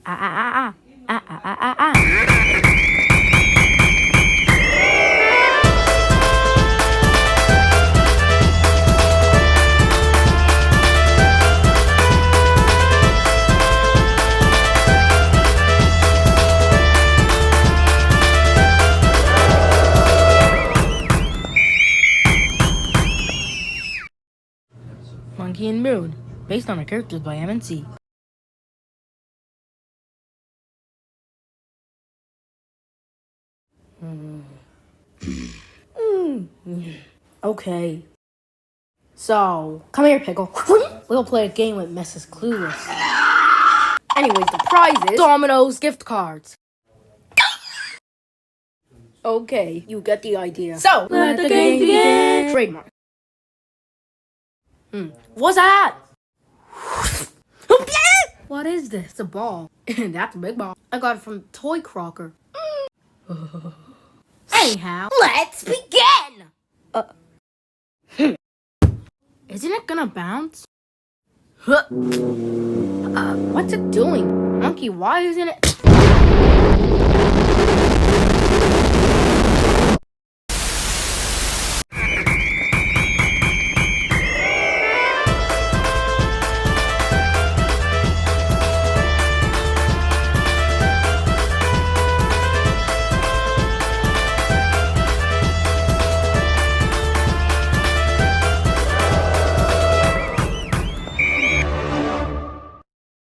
Ah, ah, ah, ah. Ah, ah, ah, ah, ah. Monkey and Moon, based on the characters by MNC. Okay. So, come here, Pickle. We'll play a game with Mrs. Clueless. Anyways, the prize is Domino's gift cards. Okay, you get the idea. So, let the game begin. Trademark. What's that? What is this? It's a ball. That's a big ball. I got it from Toy Crocker. Anyhow, let's begin! Isn't it gonna bounce? What's it doing? Monkey, why isn't it?